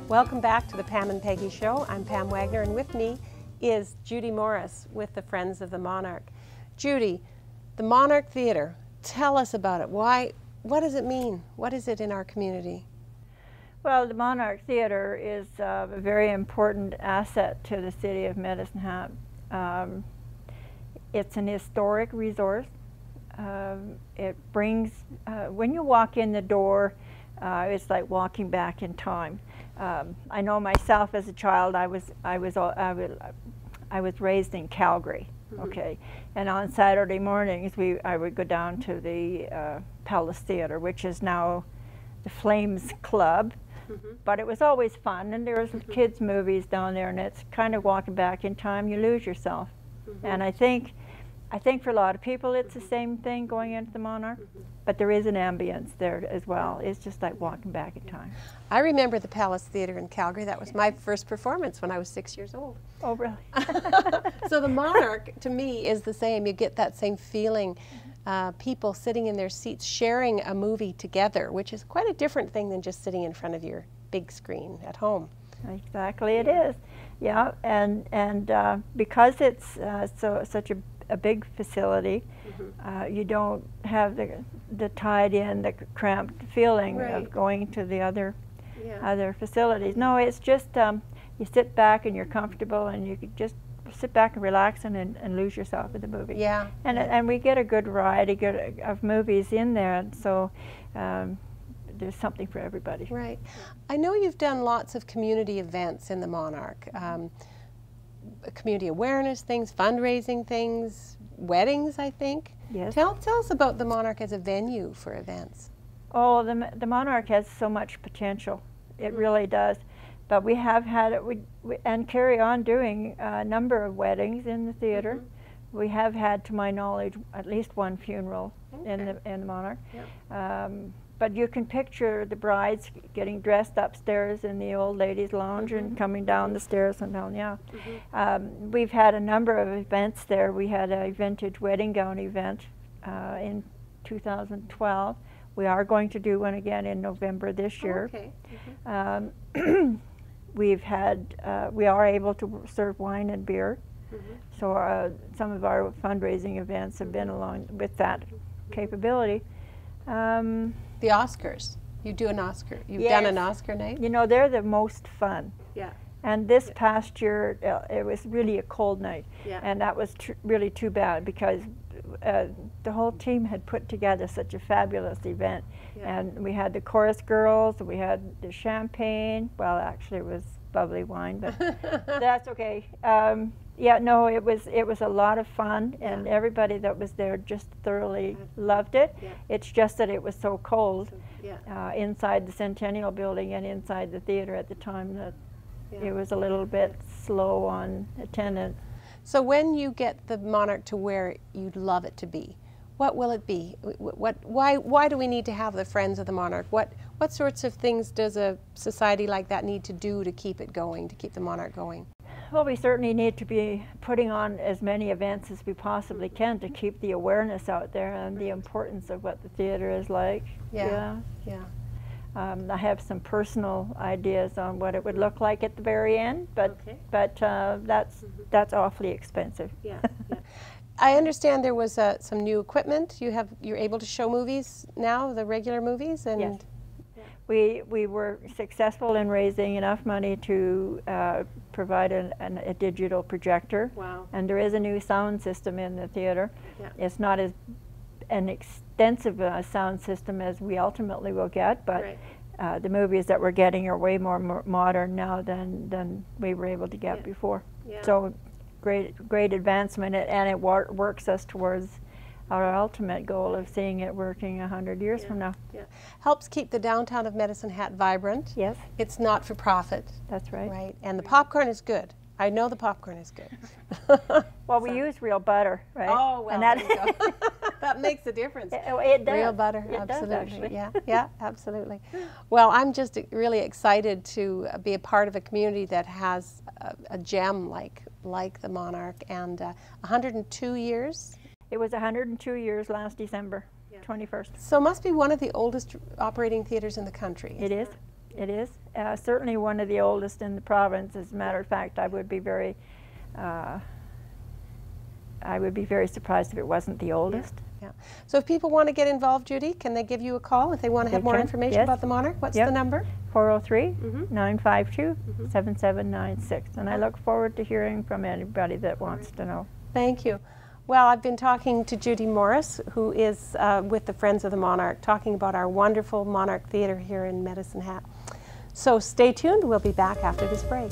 Welcome back to the Pam and Peggy Show. I'm Pam Wagner, and with me is Judy Morris with the Friends of the Monarch. Judy, the Monarch Theatre, tell us about it. What does it mean? What is it in our community? Well, the Monarch Theatre is a very important asset to the city of Medicine Hat. It's an historic resource. It brings, when you walk in the door, it's like walking back in time. I know myself as a child, I was raised in Calgary, okay, and on Saturday mornings I would go down to the Palace Theatre, which is now the Flames Club, but it was always fun, and there was kids' movies down there, and it's kind of walking back in time. You lose yourself, and I think for a lot of people it's the same thing going into the Monarch, but there is an ambience there as well. It's just like walking back in time. I remember the Palace Theatre in Calgary. That was my first performance when I was 6 years old. Oh, really? So the Monarch, to me, is the same. You get that same feeling. People sitting in their seats sharing a movie together, which is quite a different thing than just sitting in front of your big screen at home. Exactly, it is. Yeah, and because it's such a big facility, you don't have the tied in, the cramped feeling of going to the other facilities. No, it's just you sit back and you're comfortable, and you could just sit back and relax and lose yourself in the movie. Yeah. And we get a good variety of movies in there, and so there's something for everybody. Right. I know you've done lots of community events in the Monarch. Community awareness things, fundraising things, weddings, I think. Yes. Tell us about the Monarch as a venue for events. Oh, the Monarch has so much potential. It really does. But we have had it, and carry on doing a number of weddings in the theater. We have had, to my knowledge, at least one funeral in the Monarch. Yep. But you can picture the brides getting dressed upstairs in the old ladies' lounge and coming down the stairs and down. Yeah, we've had a number of events there. We had a vintage wedding gown event in 2012. We are going to do one again in November this year. Okay. We've had, we are able to serve wine and beer. So some of our fundraising events have been along with that capability. The Oscars. You do an Oscar. You've done an Oscar night? You know, they're the most fun. Yeah. And this past year, it was really a cold night. Yeah. And that was really too bad, because the whole team had put together such a fabulous event. Yeah. And we had the chorus girls, we had the champagne. Well, actually it was bubbly wine, but that's okay. Yeah, no, it was a lot of fun, and everybody that was there just thoroughly loved it. Yeah. It's just that it was so cold inside the Centennial Building and inside the theater at the time that it was a little bit slow on attendance. So when you get the Monarch to where you'd love it to be, what will it be? Why do we need to have the Friends of the Monarch? What sorts of things does a society like that need to do to keep it going, to keep the Monarch going? Well, we certainly need to be putting on as many events as we possibly can to keep the awareness out there and the importance of what the theater is like. Yeah. I have some personal ideas on what it would look like at the very end, but that's awfully expensive. Yeah. I understand there was some new equipment. You're able to show movies now, the regular movies, and yes. We were successful in raising enough money to provide a digital projector. Wow. And there is a new sound system in the theater. Yeah. It's not as an extensive sound system as we ultimately will get, but the movies that we're getting are way more modern now than we were able to get before. Yeah. So great advancement, and it works us towards our ultimate goal of seeing it working 100 years from now. Yeah. Helps keep the downtown of Medicine Hat vibrant. Yes. It's not for profit. That's right. Right. And the popcorn is good. I know the popcorn is good. Well, we use real butter, right? Oh, well, and that makes a difference. It does. Real butter, it absolutely. Does, yeah, absolutely. Well, I'm just really excited to be a part of a community that has a gem like the Monarch, and 102 years. It was 102 years last December, 21st. So it must be one of the oldest operating theaters in the country. It is. It is. Certainly one of the oldest in the province. As a matter of fact, I would be very surprised if it wasn't the oldest. Yeah. So if people want to get involved, Judy, can they give you a call if they want to have more information about the Monarch? What's the number? 403-952-7796. And I look forward to hearing from anybody that wants to know. Thank you. Well, I've been talking to Judy Morris, who is with the Friends of the Monarch, talking about our wonderful Monarch Theatre here in Medicine Hat. So stay tuned. We'll be back after this break.